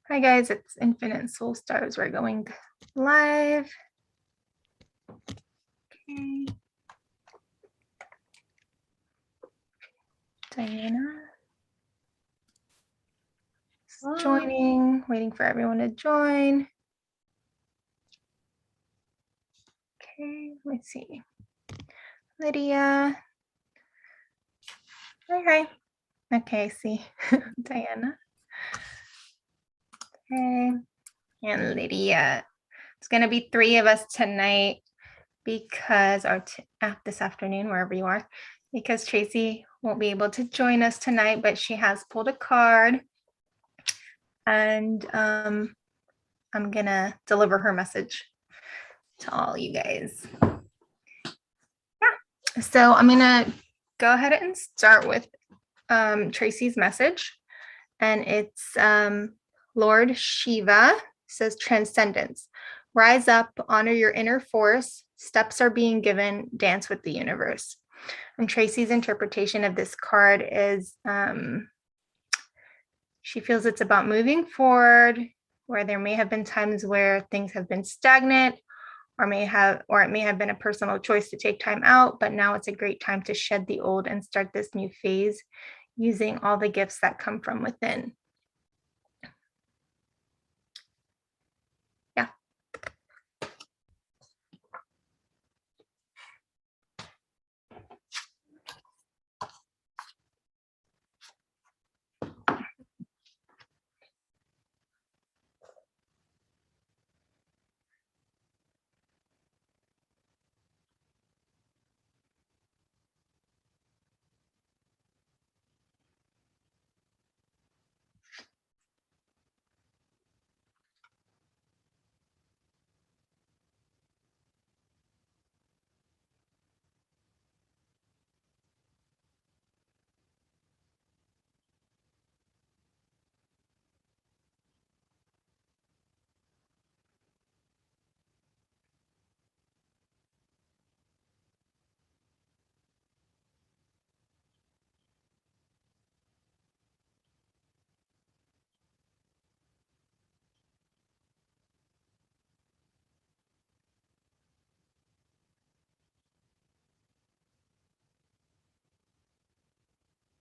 Hi guys, it's Infinite Soul Stars. We're going live. Okay. Diana is joining, waiting for everyone to join. Okay, let's see. Lydia. Hi. Okay, I see Diana. Okay, and Lydia. It's gonna be 3 of us tonight because, or this afternoon, wherever you are, because Tracy won't be able to join us tonight, but she has pulled a card. And I'm gonna deliver her message to all you guys. Yeah, so I'm gonna go ahead and start with Tracy's message, and it's Lord Shiva says transcendence. Rise up, honor your inner force. Steps are being given. Dance with the universe. And Tracy's interpretation of this card is she feels it's about moving forward, where there may have been times where things have been stagnant, or it may have been a personal choice to take time out, but now it's a great time to shed the old and start this new phase using all the gifts that come from within. Yeah.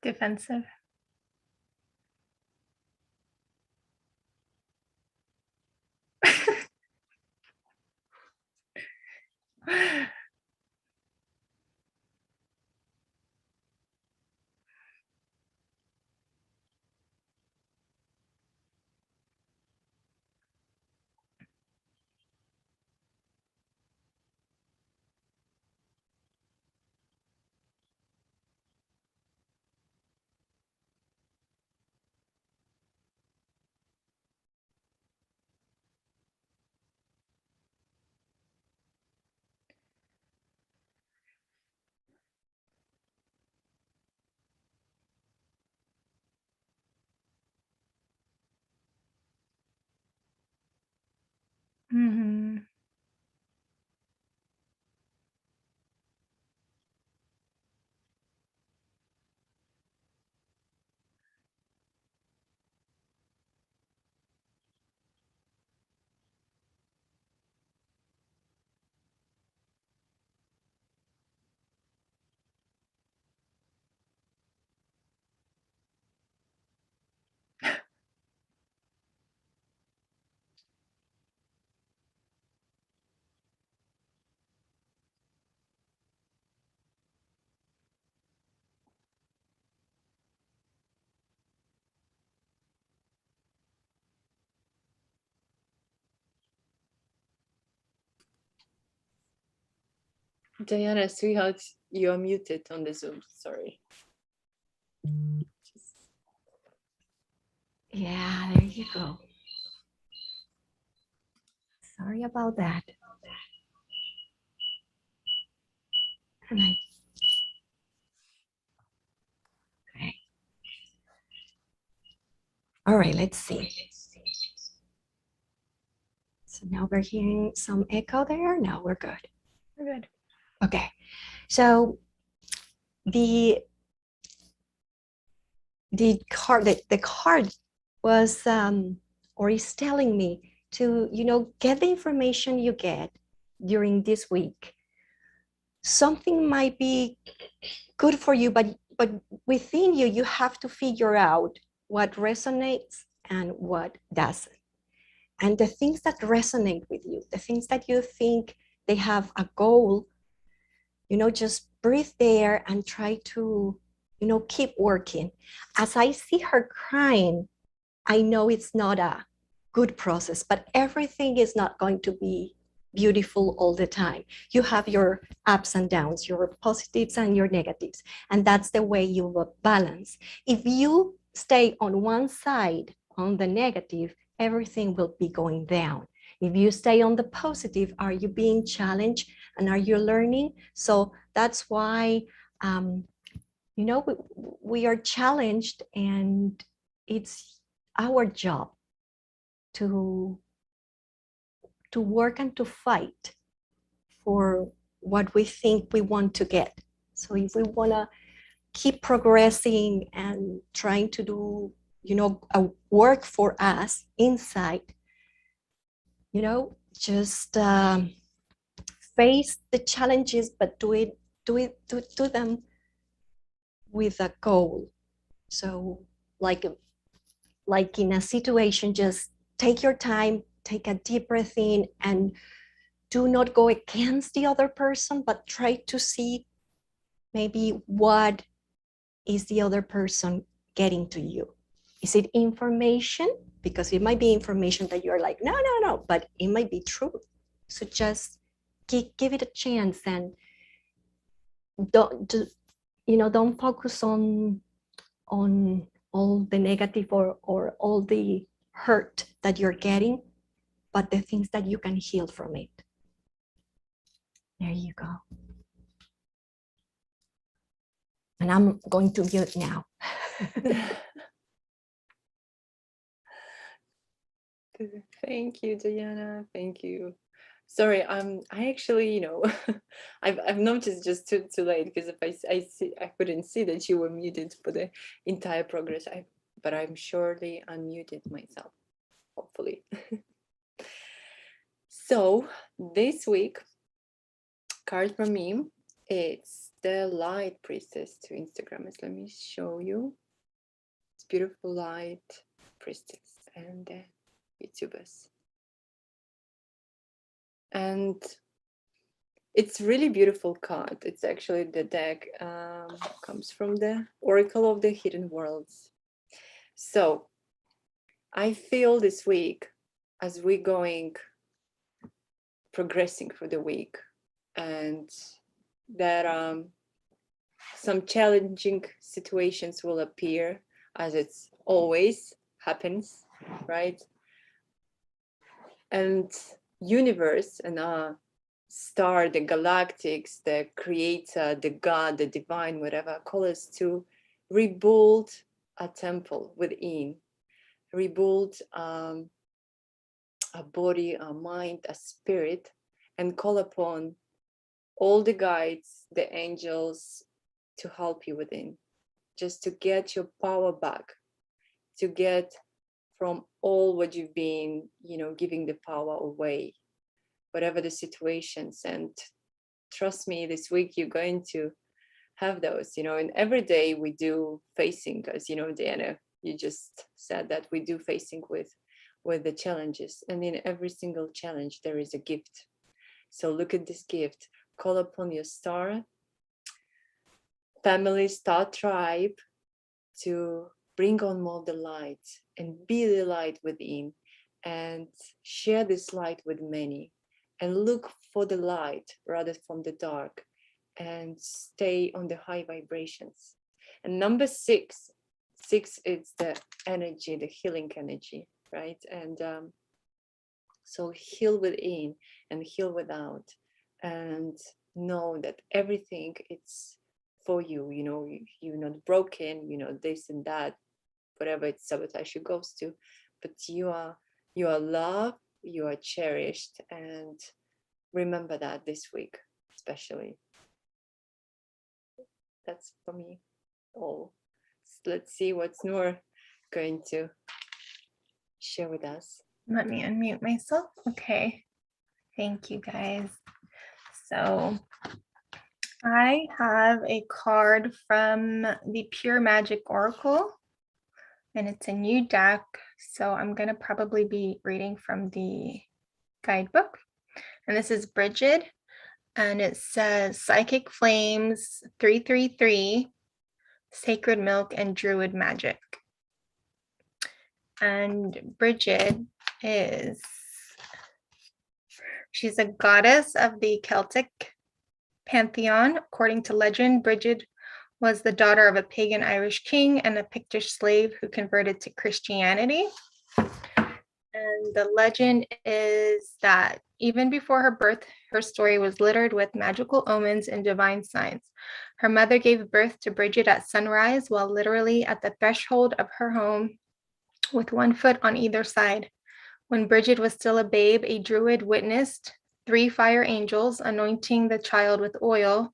Defensive. Mm-hmm. Diana, sweetheart, you're muted on the Zoom. Sorry. Yeah, there you go. Sorry about that. Okay. All right, let's see. So now we're hearing some echo there. No, we're good. We're good. Okay. So the card was or is telling me to, get the information you get during this week. Something might be good for you, but within you, you have to figure out what resonates and what doesn't. And the things that resonate with you, the things that you think they have a goal, just breathe there and try to, keep working. As I see her crying, I know it's not a good process, but everything is not going to be beautiful all the time. You have your ups and downs, your positives and your negatives, and that's the way you will balance. If you stay on one side, on the negative, everything will be going down. If you stay on the positive, are you being challenged and are you learning? So that's why, we are challenged, and it's our job to work and to fight for what we think we want to get. So if we want to keep progressing and trying to do, a work for us inside, just face the challenges, but do them with a goal. So like in a situation, just take your time, take a deep breath in, and do not go against the other person, but try to see maybe what is the other person getting to you. Is it information? Because it might be information that you're like, no, but it might be truth. So just give it a chance, and don't focus on all the negative or all the hurt that you're getting, but the things that you can heal from it. There you go. And I'm going to mute now. Thank you, Diana. Thank you. Sorry, I actually, I've noticed just too late, because if I couldn't see that you were muted for the entire progress. But I'm surely unmuted myself, hopefully. So this week, card for me, it's the light priestess to Instagrammers. Let me show you. It's beautiful light priestess and YouTubers. And it's really beautiful card. It's actually the deck comes from the Oracle of the Hidden Worlds. So I feel this week, as we're progressing through the week, and that some challenging situations will appear, as it's always happens, right? And universe and star, the galactics, the creator, the God, the divine, whatever, call us to rebuild a temple within, rebuild a body, a mind, a spirit, and call upon all the guides, the angels, to help you within, just to get your power back, to get from all what you've been, giving the power away, whatever the situations. And trust me, this week you're going to have those, and every day we do facing, as Diana, you just said that we do facing with the challenges, and in every single challenge there is a gift. So look at this gift, call upon your star family, star tribe, to bring on more the light and be the light within, and share this light with many, and look for the light rather from the dark, and stay on the high vibrations. And number 6 is the energy, the healing energy, right? And so heal within and heal without, and know that everything it's for you. You're not broken, this and that, whatever it's sabotage you goes to, but you are loved, you are cherished, and remember that this week especially. That's for me all. Let's see what's Noor going to share with us? Let me unmute myself. Okay. Thank you, guys. So I have a card from the Pure Magic Oracle, and it's a new deck. So I'm going to probably be reading from the guidebook. And this is Bridget, and it says Psychic Flames 333, Sacred Milk, and Druid Magic. And Bridget she's a goddess of the Celtic pantheon. According to legend, Bridget was the daughter of a pagan Irish king and a Pictish slave who converted to Christianity. And the legend is that even before her birth, her story was littered with magical omens and divine signs. Her mother gave birth to Bridget at sunrise, while literally at the threshold of her home, with one foot on either side. When Bridget was still a babe, a druid witnessed 3 fire angels anointing the child with oil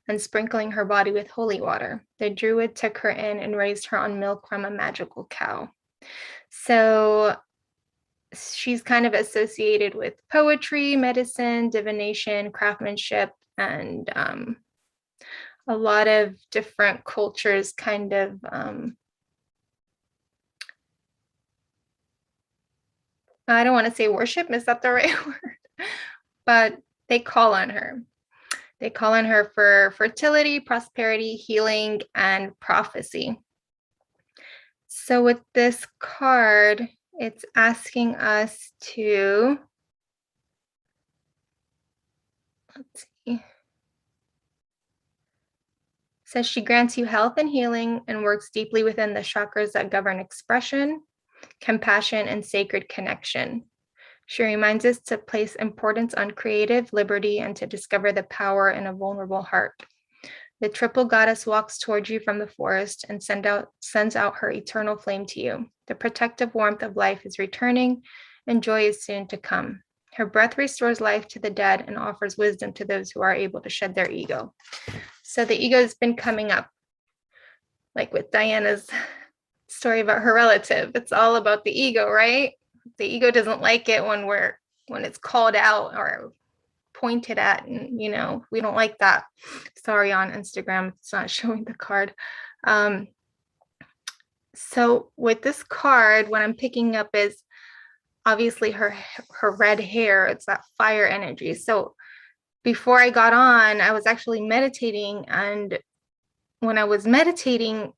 and sprinkling her body with holy water. The druid took her in and raised her on milk from a magical cow. So she's kind of associated with poetry, medicine, divination, craftsmanship, and a lot of different cultures kind of I don't want to say worship, is that the right word? But they call on her. They call on her for fertility, prosperity, healing, and prophecy. So with this card, it's asking us to, let's see. It says she grants you health and healing and works deeply within the chakras that govern expression, compassion, and sacred connection. She reminds us to place importance on creative liberty and to discover the power in a vulnerable heart. The triple goddess walks towards you from the forest and sends out her eternal flame to you. The protective warmth of life is returning, and joy is soon to come. Her breath restores life to the dead and offers wisdom to those who are able to shed their ego. So the ego has been coming up, like with Diana's story about her relative. It's all about the ego, right? The ego doesn't like it when it's called out or pointed at, and we don't like that. Sorry, on Instagram it's not showing the card. So with this card, what I'm picking up is obviously her red hair. It's that fire energy. So before I got on, I was actually meditating, and when I was meditating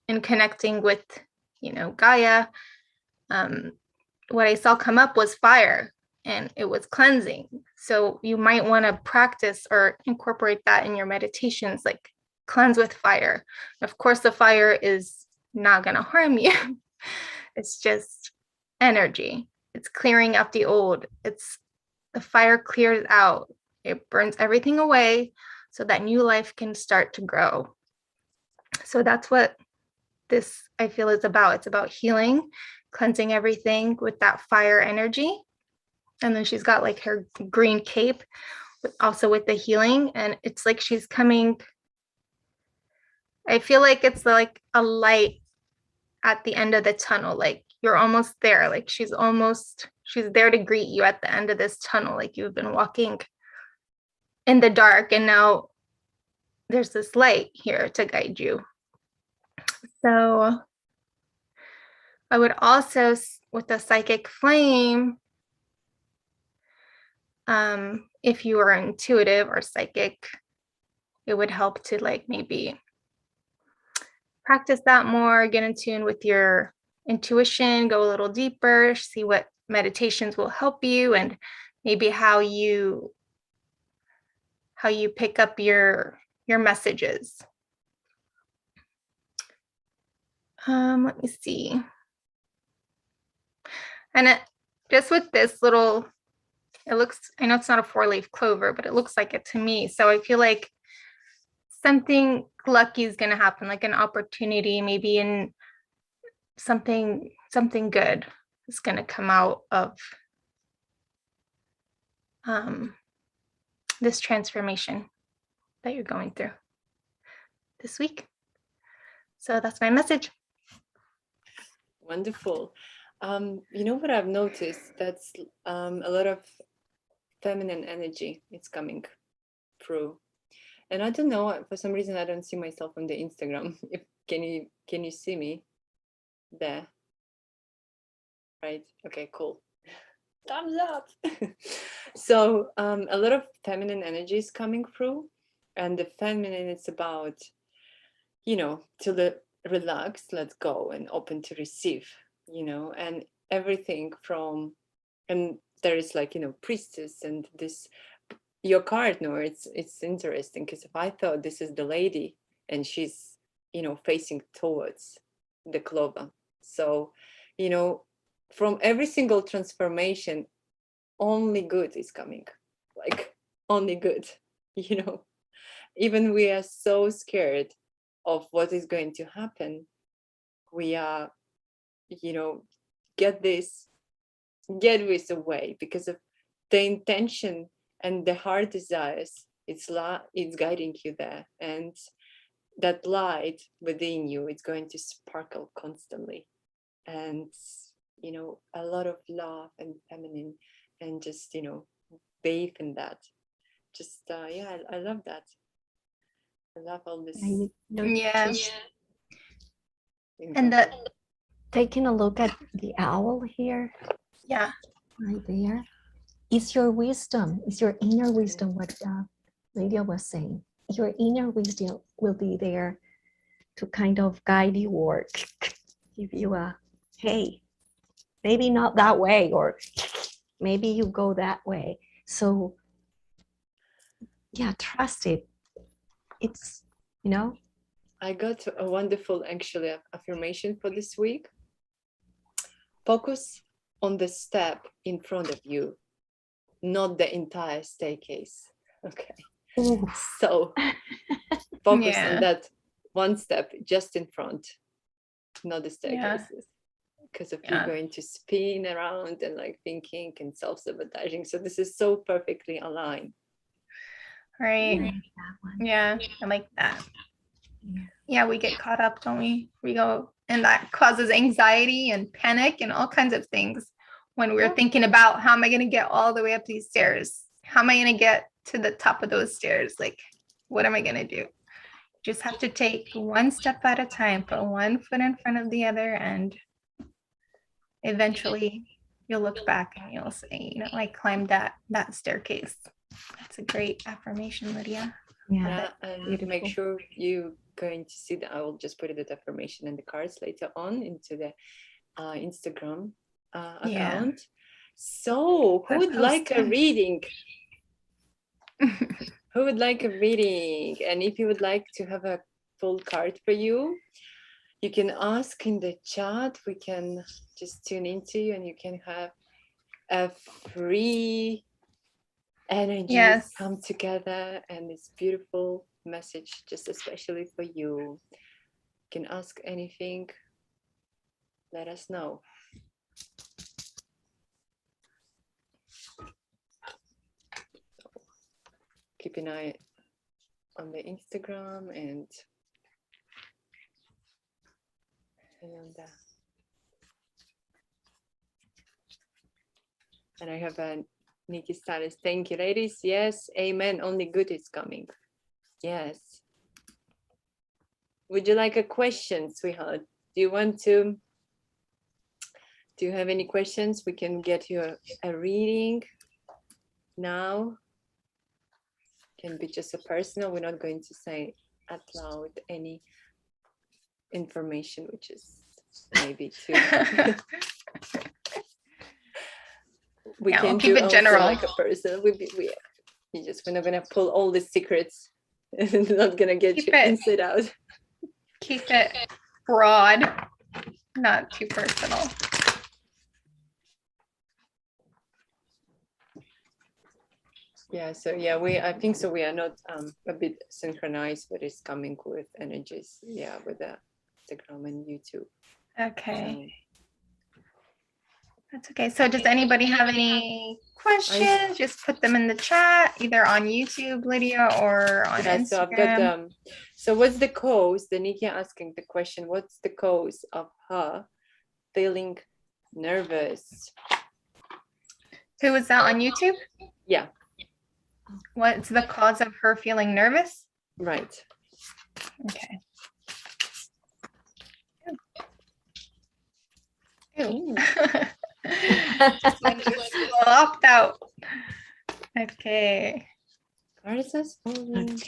and connecting with Gaia, what I saw come up was fire, and it was cleansing. So you might want to practice or incorporate that in your meditations, like cleanse with fire. Of course, the fire is not going to harm you. It's just energy. It's clearing up the old. The fire clears out. It burns everything away so that new life can start to grow. So that's what this, I feel, is about. It's about healing, cleansing everything with that fire energy. And then she's got like her green cape, also with the healing. And it's like she's coming. I feel like it's like a light at the end of the tunnel. Like you're almost there. Like she's there to greet you at the end of this tunnel. Like you've been walking in the dark, and now there's this light here to guide you. So I would also, with the psychic flame, if you are intuitive or psychic, it would help to like maybe practice that more, get in tune with your intuition, go a little deeper, see what meditations will help you, and maybe how you pick up your messages. Let me see. And just with this little, I know it's not a 4-leaf clover, but it looks like it to me. So I feel like something lucky is going to happen, like an opportunity, maybe in something good is going to come out of this transformation that you're going through this week. So that's my message. Wonderful. You know what I've noticed? That's a lot of feminine energy is coming through. And I don't know, for some reason I don't see myself on the Instagram. If can you see me there? Right? Okay, cool. Thumbs up. So a lot of feminine energy is coming through, and the feminine is about, to relax, let go, and open to receive, and everything from, and there is like, priestess and this, your card. No, it's interesting because if I thought this is the lady and she's, facing towards the clover. So, from every single transformation, only good is coming, like only good, even we are so scared of what is going to happen. We are, get this away because of the intention and the heart desires. It's guiding you there, and that light within you, it's going to sparkle constantly, and a lot of love and feminine, and just bathe in that. Just yeah, I love that. I love all this. Yeah. Just And the taking a look at the owl here, yeah. right there, is your wisdom, is your inner wisdom, what Lydia was saying. Your inner wisdom will be there to kind of guide you or give you a, hey, maybe not that way, or maybe you go that way. So yeah, trust it. It's, I got a wonderful actually affirmation for this week. Focus on the step in front of you, not the entire staircase. Okay. ooh. So focus Yeah. on that one step just in front, not the staircases. Because if you're going to spin around and like thinking and self-sabotaging. So this is so perfectly aligned. Right. Yeah, I like that. Yeah, we get caught up, don't we? We go, and that causes anxiety and panic and all kinds of things when we're thinking about, how am I going to get all the way up these stairs? How am I going to get to the top of those stairs? Like, what am I going to do? Just have to take one step at a time, put one foot in front of the other, and eventually you'll look back and you'll say, I climbed that staircase. That's a great affirmation, Lydia. Yeah, and make sure you're going to see that. I will just put that affirmation in the cards later on into the Instagram account. Yeah. So who would like a reading? Who would like a reading? And if you would like to have a full card for you, you can ask in the chat. We can just tune into you, and you can have a free energy come together, and it's beautiful message just especially for you. You can ask anything, let us know. Keep an eye on the Instagram and on that. And I have a Nikki Status. Thank you, ladies. Yes, amen. Only good is coming. Yes. Would you like a question, sweetheart? Do you have any questions? We can get you a reading now. Can be just a personal. We're not going to say out loud any information, which is maybe too. We can keep it general, like a person. We're not gonna pull all the secrets. And not gonna get you inside out. Keep it broad, not too personal. Yeah, so yeah, I think so. We are not a bit synchronized, but it's coming with energies. Yeah, with the Instagram and YouTube. Okay. That's okay. So does anybody have any questions? Just put them in the chat, either on YouTube, Lydia, or on Instagram. So I've got so what's the cause? The Nikki asking the question, what's the cause of her feeling nervous. Who was that on YouTube? Yeah, What's the cause of her feeling nervous? right. Okay. Ew. This one just flopped out. Okay. Cards as falling.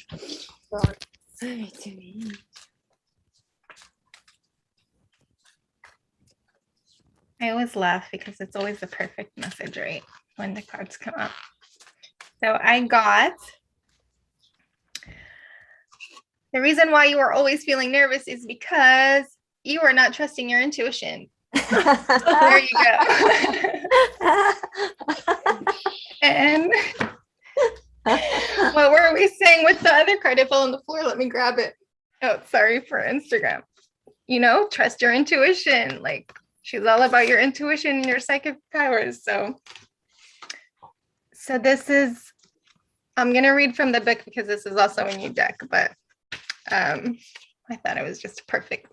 I always laugh because it's always the perfect message, right? When the cards come up. So I got the reason why you are always feeling nervous is because you are not trusting your intuition. There you go. And what were we saying with the other card? It fell on the floor. Let me grab it. Oh, sorry for Instagram. You know, trust your intuition. Like, she's all about your intuition and your psychic powers. So this is, I'm going to read from the book because this is also a new deck, but I thought it was just perfect.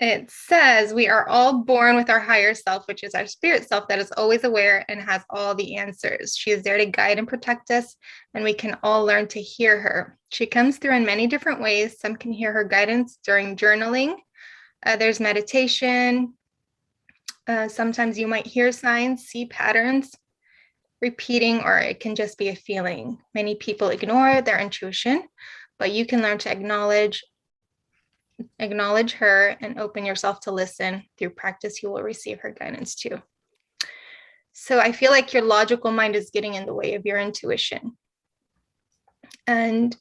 It says, we are all born with our higher self, which is our spirit self that is always aware and has all the answers. She is there to guide and protect us, and we can all learn to hear her. She comes through in many different ways. Some can hear her guidance during journaling. There's meditation. Sometimes you might hear signs, see patterns repeating, or it can just be a feeling. Many people ignore their intuition, but you can learn to acknowledge her and open yourself to listen. Through practice, you will receive her guidance too. So I feel like your logical mind is getting in the way of your intuition. And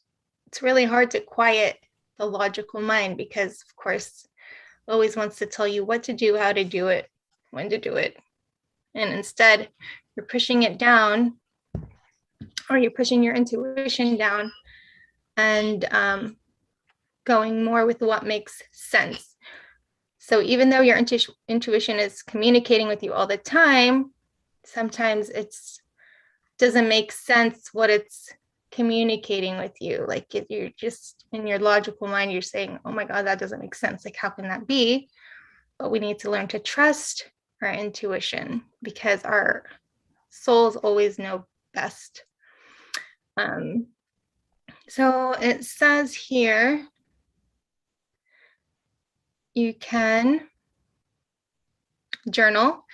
it's really hard to quiet the logical mind because, of course, it always wants to tell you what to do, how to do it, when to do it. And instead, you're pushing it down, or you're pushing your intuition down and going more with what makes sense. So even though your intuition is communicating with you all the time, sometimes it doesn't make sense what it's communicating with you. Like you're just in your logical mind, you're saying, oh my God, that doesn't make sense. Like, how can that be? But we need to learn to trust our intuition because our souls always know best. So it says here, you can journal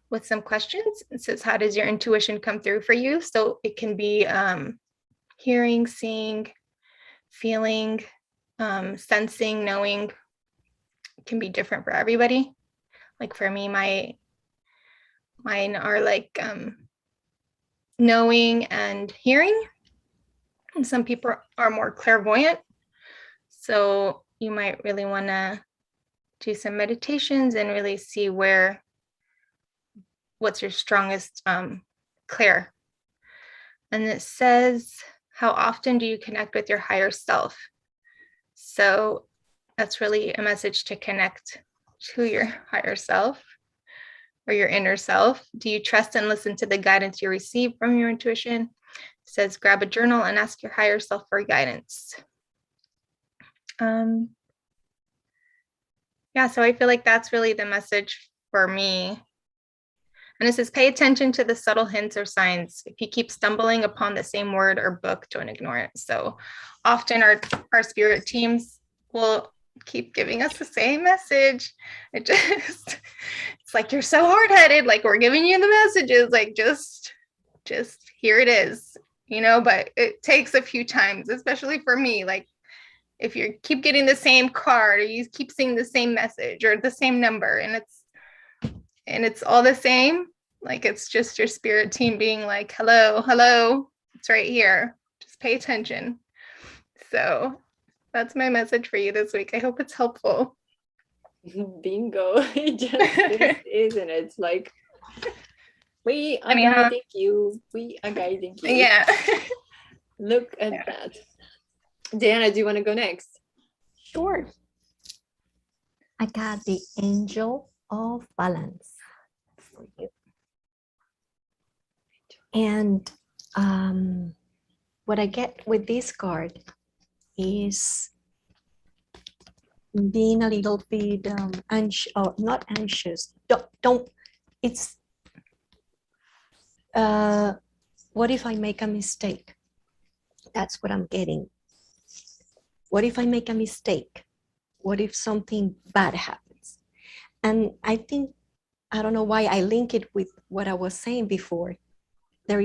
with some questions. It says, how does your intuition come through for you? So it can be hearing, seeing, feeling, sensing, knowing. It can be different for everybody. Like for me, mine are like knowing and hearing. And some people are more clairvoyant. So you might really want to do some meditations and really see what's your strongest clair. And it says, how often do you connect with your higher self? So that's really a message to connect to your higher self or your inner self. Do you trust and listen to the guidance you receive from your intuition? It says, grab a journal and ask your higher self for guidance. Yeah, so I feel like that's really the message for me. And it says, pay attention to the subtle hints or signs. If you keep stumbling upon the same word or book, don't ignore it. So often our spirit teams will keep giving us the same message. It's like, you're so hard-headed, like we're giving you the messages, like just here it is, you know, but it takes a few times, especially for me. Like if you keep getting the same card or you keep seeing the same message or the same number and it's all the same, like it's just your spirit team being like, hello, it's right here. Just pay attention. So that's my message for you this week. I hope it's helpful. Bingo. It just is, and it's like, we are guiding you. We are guiding you. Yeah. Look at that. Diana, do you want to go next? Sure. I got the Angel of Balance for you. And what I get with this card is being a little bit anxious, or not anxious. Don't. It's what if I make a mistake? That's what I'm getting. What if I make a mistake? What if something bad happens? And I think, I don't know why I link it with what I was saying before. There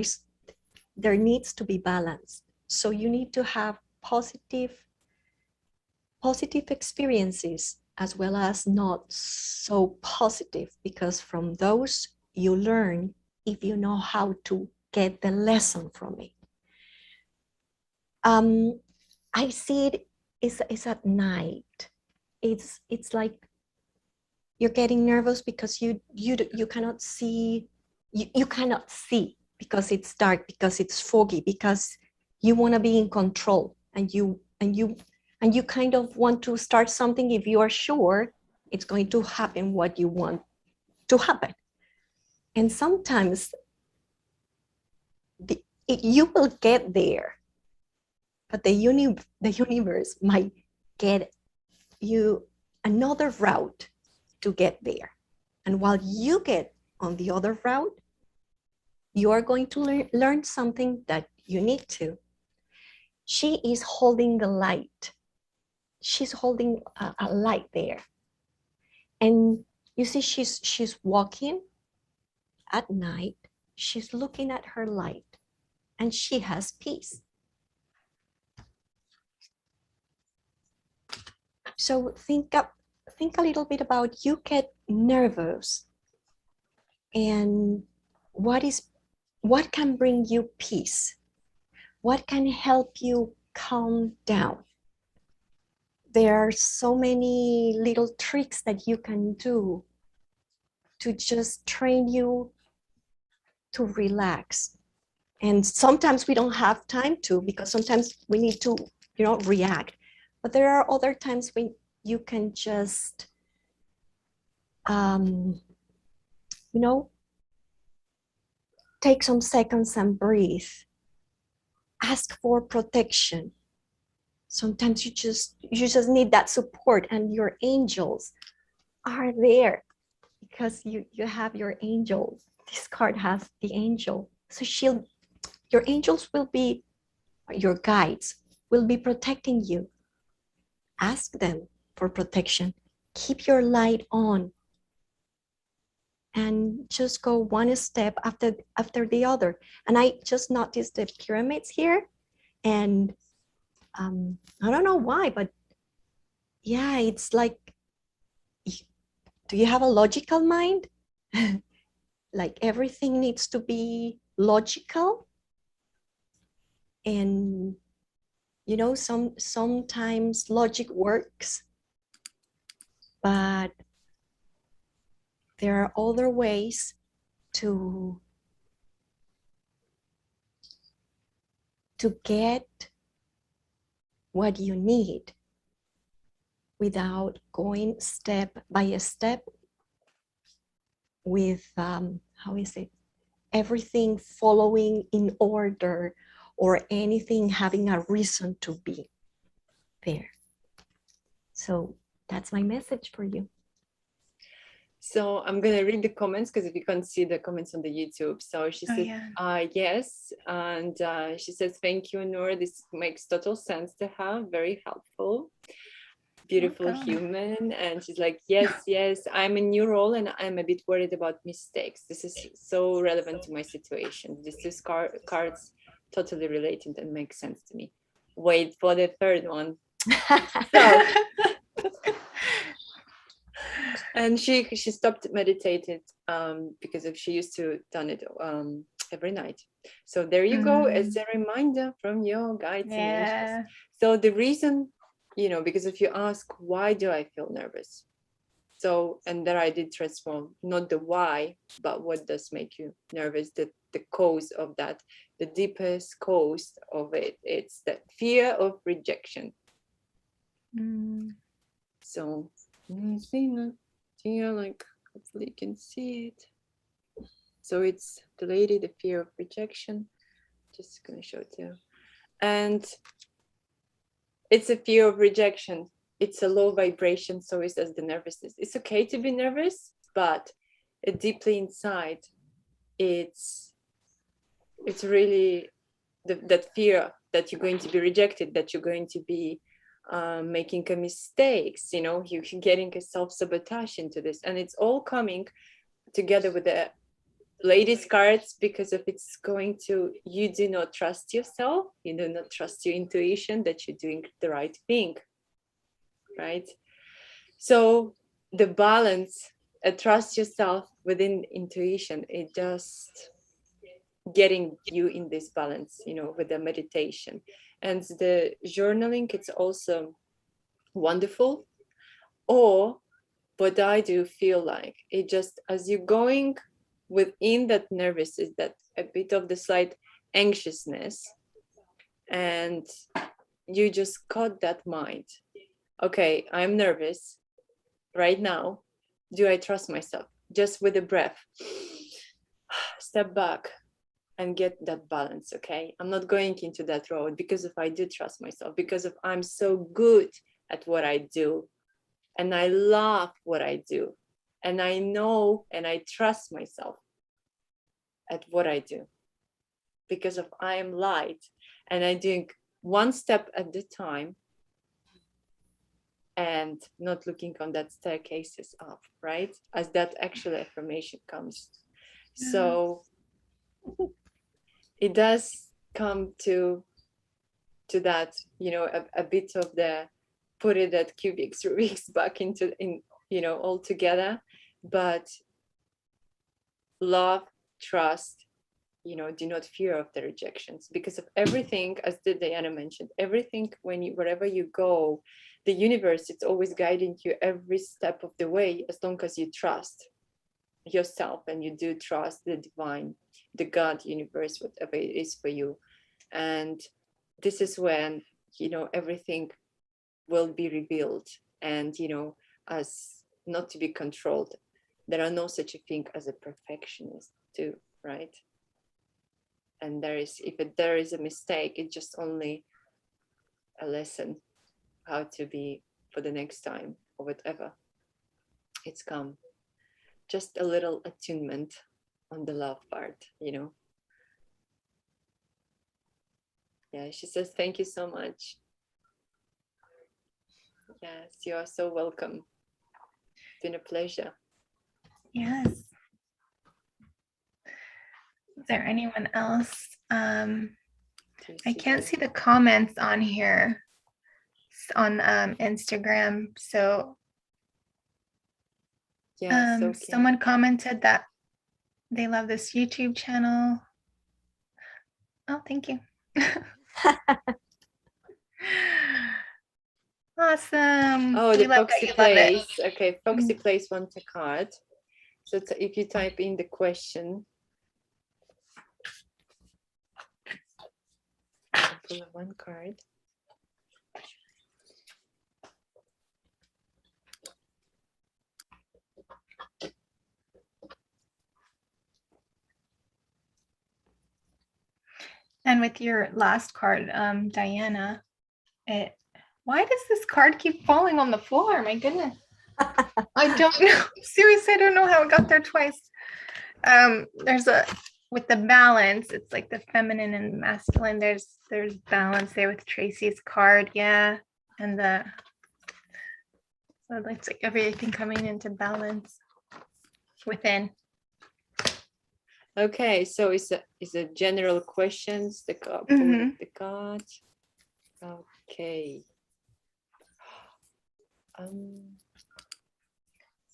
needs to be balance. So you need to have positive experiences as well as not so positive, because from those you learn if you know how to get the lesson from it. I see it is at night. It's like you're getting nervous because you cannot see, you cannot see because it's dark, because it's foggy, because you want to be in control, and you kind of want to start something if you are sure it's going to happen what you want to happen. And sometimes you will get there, but the universe might get you another route to get there. And while you get on the other route, you are going to learn something that you need to. She is holding the light. She's holding a light there. And you see, she's walking at night. She's looking at her light, and she has peace. So think a little bit about, you get nervous, and what can bring you peace? What can help you calm down? There are so many little tricks that you can do to just train you to relax. And sometimes we don't have time to, because sometimes we need to, react. But there are other times when you can just, take some seconds and breathe. Ask for protection. Sometimes you just need that support, and your angels are there because you have your angels. This card has the angel. So your angels will be, your guides will be protecting you. Ask them for protection. Keep your light on, and just go one step after the other. And I just noticed the pyramids here, and I don't know why, but yeah, it's like, do you have a logical mind? Like everything needs to be logical. And sometimes logic works, but there are other ways to get what you need without going step by step with, how is it? Everything following in order, or anything having a reason to be there. So that's my message for you. So I'm going to read the comments, because if you can't see the comments on the YouTube. So she said, yes. And she says, thank you, Noor. This makes total sense to have. Very helpful. Beautiful human. And she's like, yes, I'm a new role, and I'm a bit worried about mistakes. This is so relevant to my situation. These two cards totally related and make sense to me. Wait for the third one. So, and she stopped meditating because she used to done it every night. So there you go, as a reminder from your guides and angels. So the reason, because if you ask, why do I feel nervous? So, and there I did transform, not the why, but what does make you nervous, the cause of that, the deepest cause of it. It's the fear of rejection. So, like, hopefully you can see it. So it's the lady, the fear of rejection. Just gonna show it to you. And it's a fear of rejection. it's a low vibration, so is as the nervousness. It's okay to be nervous, but deeply inside, it's really that fear that you're going to be rejected, that you're going to be making mistakes, you know, you're getting a self-sabotage into this. And it's all coming together with the ladies cards, because if it's going to, you do not trust yourself, you do not trust your intuition that you're doing the right thing, right? So the balance, trust yourself within intuition, it just getting you in this balance, you know, with the meditation and the journaling. It's also wonderful. Or what I do feel like it just, as you're going within that nervous, is that a bit of the slight anxiousness, and you just caught that mind. Okay, I'm nervous right now. Do I trust myself? Just with a breath, step back and get that balance. Okay, I'm not going into that road, because if I do trust myself, because if I'm so good at what I do and I love what I do, and I know and I trust myself at what I do, because if I am light and I doing one step at the time and not looking on that staircases up, right? As that actual affirmation comes. Yeah. So it does come to that, you know, a bit of the put it that cubics Rubik's back into, you know, all together. But love, trust, you know, do not fear of the rejections, because of everything, as Diana mentioned, everything, when you, wherever you go, the universe, it's always guiding you every step of the way, as long as you trust yourself and you do trust the divine, the God, universe, whatever it is for you. And this is when, you know, everything will be revealed, and, you know, as not to be controlled. There are no such a thing as a perfectionist too, right? And there is, if there is a mistake, it's just only a lesson how to be for the next time, or whatever it's come. Just a little attunement on the love part, you know. Yeah, she says, thank you so much. Yes, you are so welcome. It's been a pleasure. Yes. Is there anyone else? I can't see the comments on here on Instagram. So yes, okay. Someone commented that they love this YouTube channel. Oh, thank you. Awesome. Oh, We the love that Foxy you love it. Place. Okay, Foxy Place wants a card. So if you type in the question, I'll pull one card. And with your last card, Diana, why does this card keep falling on the floor? My goodness. I don't know. Seriously, I don't know how it got there twice. There's with the balance, it's like the feminine and masculine. There's balance there with Tracy's card, yeah. And so it's like everything coming into balance within. Okay, so it's a general questions, the card, the card. Okay.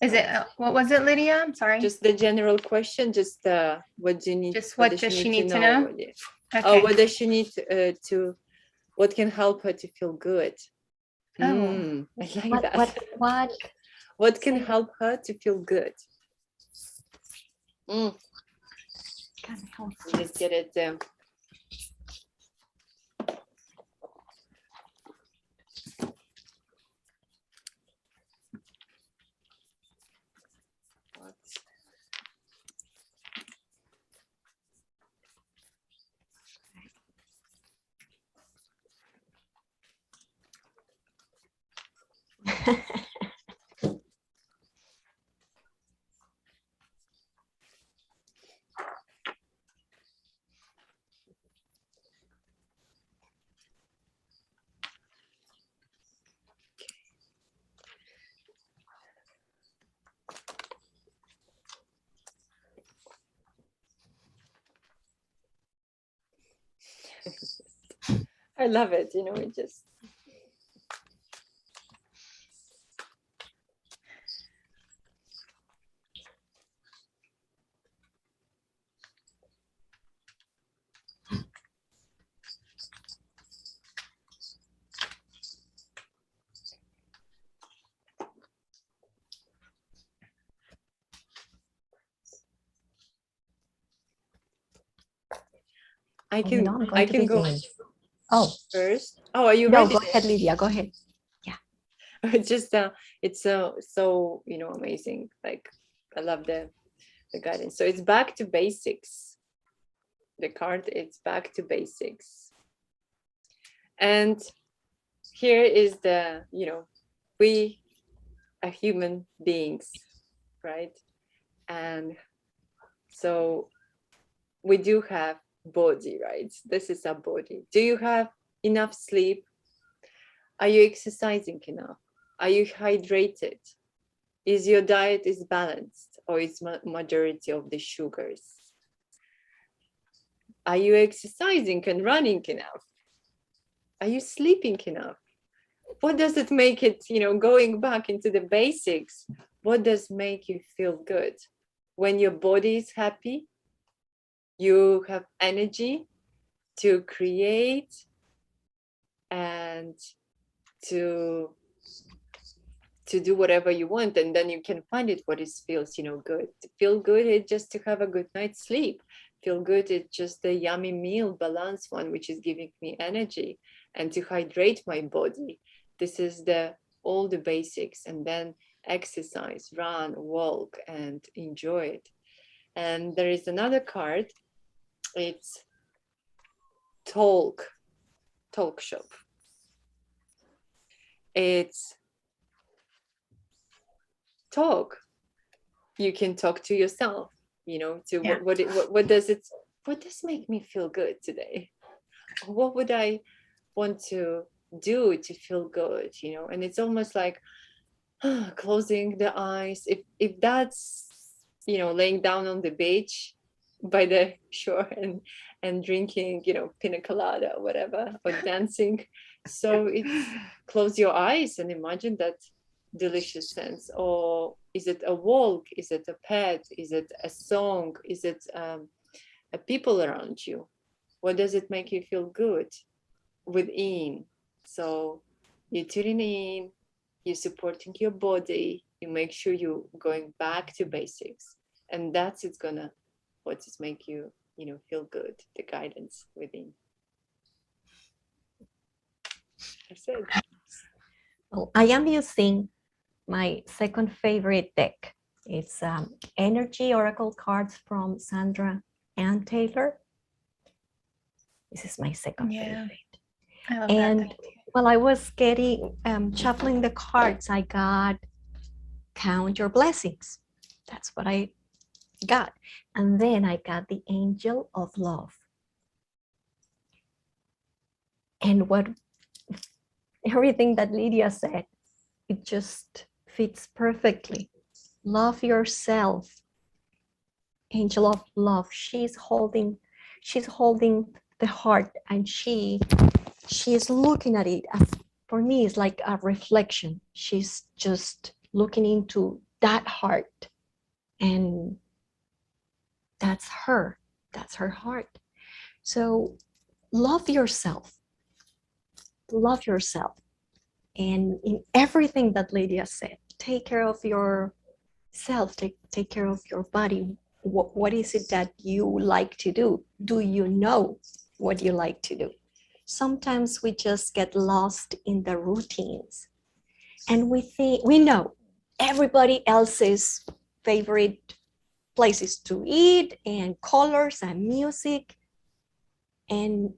Is it what was it, Lydia? I'm sorry. Just the general question, just what do you need? Just what does she need to know? Okay. Oh, what does she need to what can help her to feel good? Oh. I like that. What can help her to feel good? Let's get it down. I love it. You know, it just. I Oh, you know, I'm going I to can go begin. Oh, first. Oh, are you no, ready? go ahead, Lydia. Go ahead. It's just it's so you know, amazing. Like, I love the guidance. So it's back to basics. The card, it's back to basics. And here is the, you know, we are human beings, right? And so we do have body, right? This is our body. Do you have enough sleep? Are you exercising enough? Are you hydrated? Is your diet is balanced, or is majority of the sugars? Are you exercising and running enough? Are you sleeping enough? What does it make it, you know, going back into the basics, what does make you feel good? When your body is happy, you have energy to create and to do whatever you want, and then you can find it what is feels, you know, good. To feel good is just to have a good night's sleep. Feel good is just a yummy meal, balanced one, which is giving me energy, and to hydrate my body. This is the all the basics, and then exercise, run, walk, and enjoy it. And there is another card. It's talk shop. It's talk. You can talk to yourself, you know, to Yeah. what does make me feel good today? What would I want to do to feel good, you know? And it's almost like closing the eyes. If that's, you know, laying down on the beach by the shore and drinking, you know, pina colada or whatever, or dancing. So it's close your eyes and imagine that delicious sense. Or is it a walk? Is it a pet? Is it a song? Is it a people around you? What does it make you feel good within? So you're tuning in, you're supporting your body, you make sure you're going back to basics, and that's it's gonna what is make you, you know, feel good, the guidance within. That's it. Well, I am using my second favorite deck. It's Energy Oracle cards from Sandra Ann Taylor. This is my second favorite. I love And that. while I was getting shuffling the cards, I got Count Your Blessings. That's what I got. And then I got the Angel of Love. And what everything that Lydia said, it just fits perfectly. Love yourself. Angel of Love. She's holding the heart, and she is looking at it. As for me, it's like a reflection. She's just looking into that heart, and that's her. That's her heart. So love yourself. Love yourself. And in everything that Lydia said, take care of yourself, take care of your body. What is it that you like to do? Do you know what you like to do? Sometimes we just get lost in the routines, and we know everybody else's favorite places to eat and colors and music, and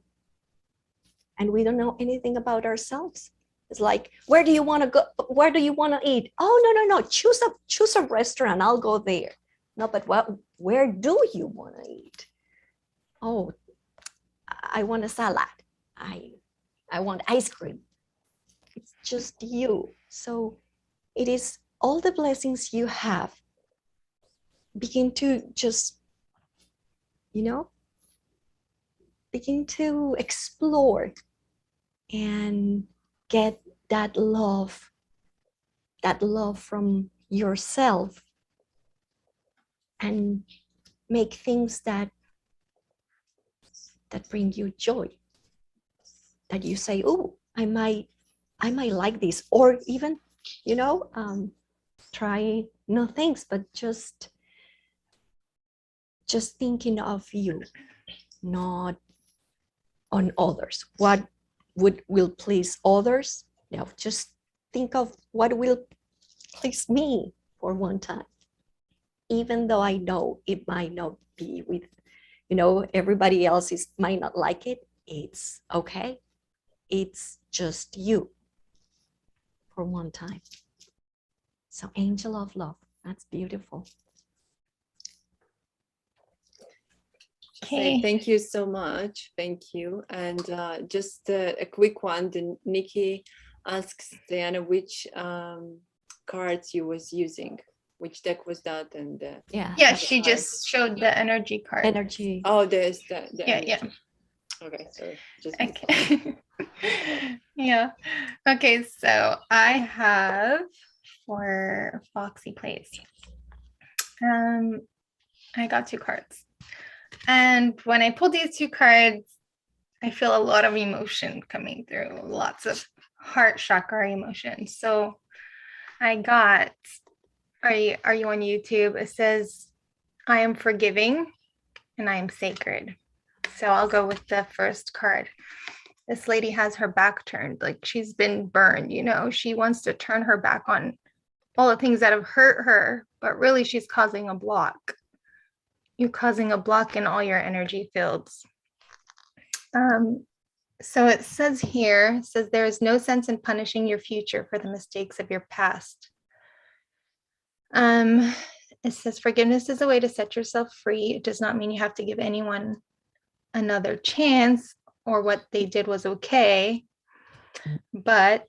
we don't know anything about ourselves. It's like, where do you want to go? Where do you want to eat? Oh, no. Choose a restaurant. I'll go there. No, but where do you want to eat? Oh, I want a salad. I want ice cream. It's just you. So it is all the blessings you have. Begin to just, begin to explore and get that love from yourself, and make things that bring you joy, that you say, oh, I might like this, or even, try new things, but just thinking of you, not on others. What will please others? No, just think of what will please me for one time. Even though I know it might not be with, everybody else might not like it. It's okay. It's just you for one time. So angel of love, that's beautiful. Say thank you so much. Thank you. And just a quick one. Nikki asks Diana which cards you was using. Which deck was that? And yeah, she just showed the energy card. Energy. Oh, there's the yeah, energy. yeah. Okay, sorry. Just okay. Yeah. Okay, so I have for Foxy Plays. I got 2 cards. And when I pulled these 2 cards, I feel a lot of emotion coming through, lots of heart chakra emotion. So I got, are you on YouTube? It says, I am forgiving and I am sacred. So I'll go with the first card. This lady has her back turned, like she's been burned, she wants to turn her back on all the things that have hurt her, but really she's causing a block. You're causing a block in all your energy fields. So it says here, there is no sense in punishing your future for the mistakes of your past. It says forgiveness is a way to set yourself free. It does not mean you have to give anyone another chance or what they did was okay, but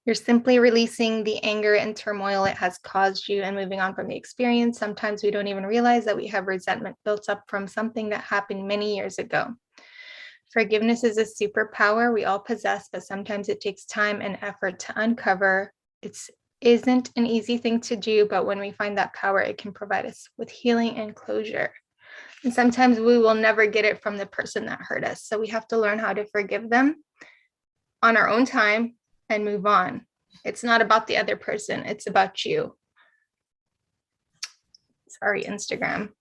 you're simply releasing the anger and turmoil it has caused you and moving on from the experience. Sometimes we don't even realize that we have resentment built up from something that happened many years ago. Forgiveness is a superpower we all possess, but sometimes it takes time and effort to uncover. It isn't an easy thing to do, but when we find that power, it can provide us with healing and closure. And sometimes we will never get it from the person that hurt us. So we have to learn how to forgive them on our own time and move on. It's not about the other person. It's about you. Sorry, Instagram.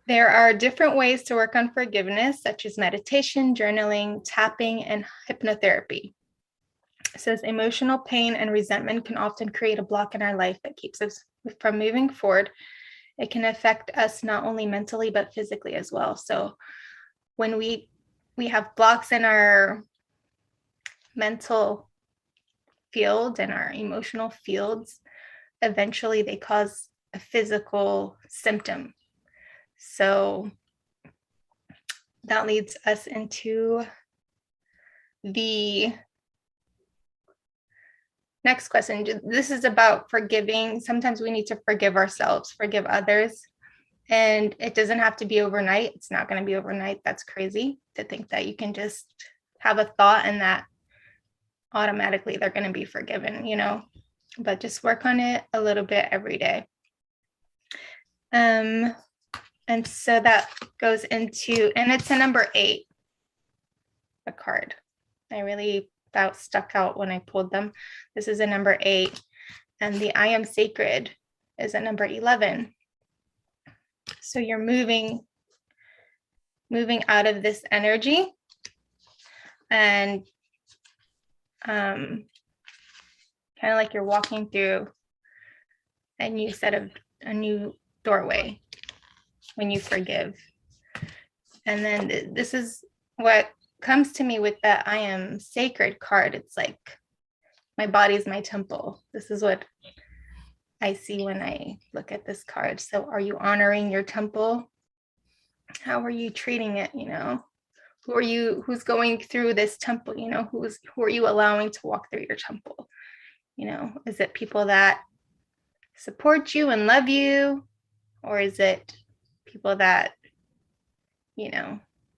There are different ways to work on forgiveness, such as meditation, journaling, tapping, and hypnotherapy. It says emotional pain and resentment can often create a block in our life that keeps us from moving forward. It can affect us not only mentally, but physically as well. So when we have blocks in our mental field and our emotional fields, eventually they cause a physical symptom. So that leads us into the next question. This is about forgiving. Sometimes we need to forgive ourselves, forgive others. And it doesn't have to be overnight. It's not going to be overnight. That's crazy to think that you can just have a thought and that automatically they're going to be forgiven, but just work on it a little bit every day. And so that goes into, and it's a number 8, a card. That stuck out when I pulled them. This is a number 8, and the I am sacred is a number 11. So you're moving out of this energy and kind of like you're walking through a new doorway when you forgive. And then this is what comes to me with that I am sacred card. It's like my body is my temple. This is what I see when I look at this card. So are you honoring your temple? How are you treating it? Who's going through this temple? Who are you allowing to walk through your temple? Is it people that support you and love you? Or is it people that,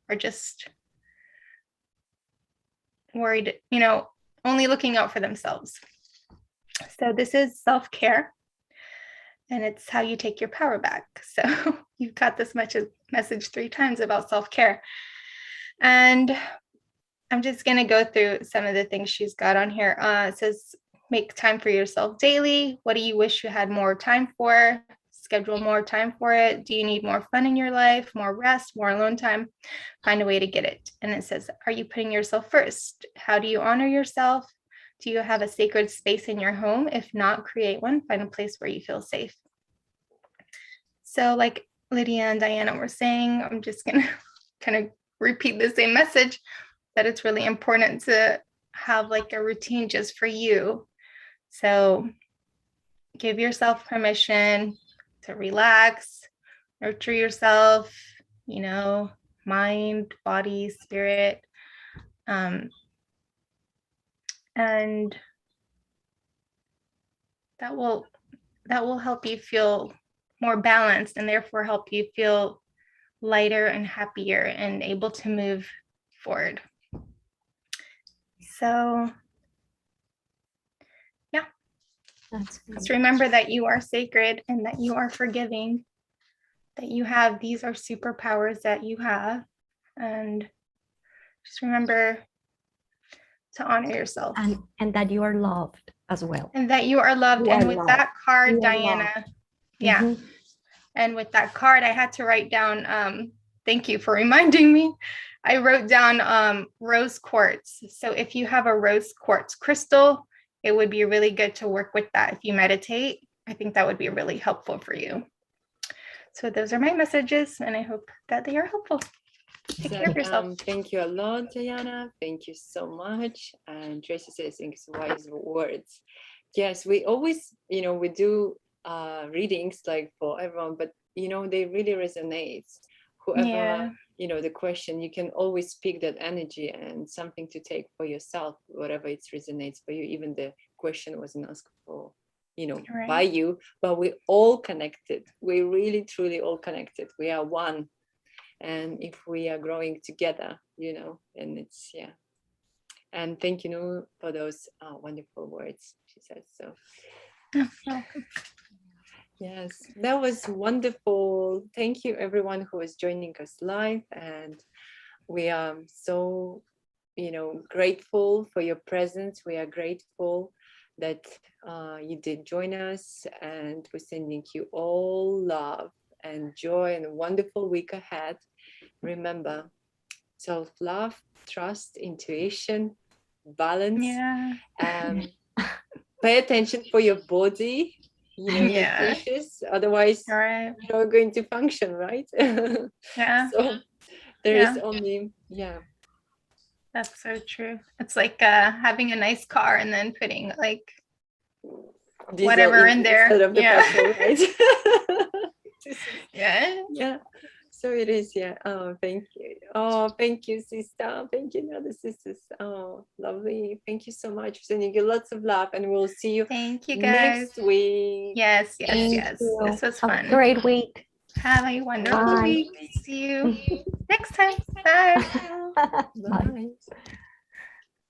are just worried, only looking out for themselves. So this is self-care, and it's how you take your power back. So you've got this message 3 times about self-care. And I'm just going to go through some of the things she's got on here. It says, make time for yourself daily. What do you wish you had more time for? Schedule more time for it. Do you need more fun in your life, more rest, more alone time? Find a way to get it. And it says, are you putting yourself first? How do you honor yourself? Do you have a sacred space in your home? If not, create one. Find a place where you feel safe. So like Lydia and Diana were saying, I'm just going to kind of repeat the same message, that it's really important to have like a routine just for you. So give yourself permission to relax, nurture yourself, mind, body, spirit. And that will help you feel more balanced, and therefore help you feel lighter and happier and able to move forward. So yeah, just remember that you are sacred and that you are forgiving, that these are superpowers that you have, and just remember to honor yourself. And that you are loved as well. And that you are loved. And with that card, Diana, yeah. Mm-hmm. And with that card, I had to write down, thank you for reminding me. I wrote down rose quartz. So if you have a rose quartz crystal, it would be really good to work with that. If you meditate, I think that would be really helpful for you. So those are my messages, and I hope that they are helpful. Take care of yourself. Thank you a lot, Diana. Thank you so much. And Tracy says, thanks, wise words. Yes, we always, we do readings like for everyone, but they really resonate. Whoever, the question, you can always pick that energy and something to take for yourself, whatever it resonates for you. Even the question wasn't asked for, Right. by you, but we all connected. We really, truly all connected. We are one. And if we are growing together, and it's, yeah. And thank you for those wonderful words, she says. So, yes, that was wonderful. Thank you, everyone who is joining us live. And we are so, grateful for your presence. We are grateful that you did join us, and we're sending you all love and joy and a wonderful week ahead. Remember, self-love, trust, intuition, balance. Yeah. Pay attention for your body. That's precious. Otherwise, right. you're not going to function, right? Yeah. So there is only, That's so true. It's like having a nice car and then putting like whatever in there. Of the petrol, right? Yeah. So it is, Oh, thank you. Oh, thank you, sister. Thank you, other sisters. Oh, lovely. Thank you so much for sending you lots of love, and we'll see you. Thank you, guys. Next week. Yes. This was fun. Have a great week. Have a wonderful week. See you next time. Bye. Bye.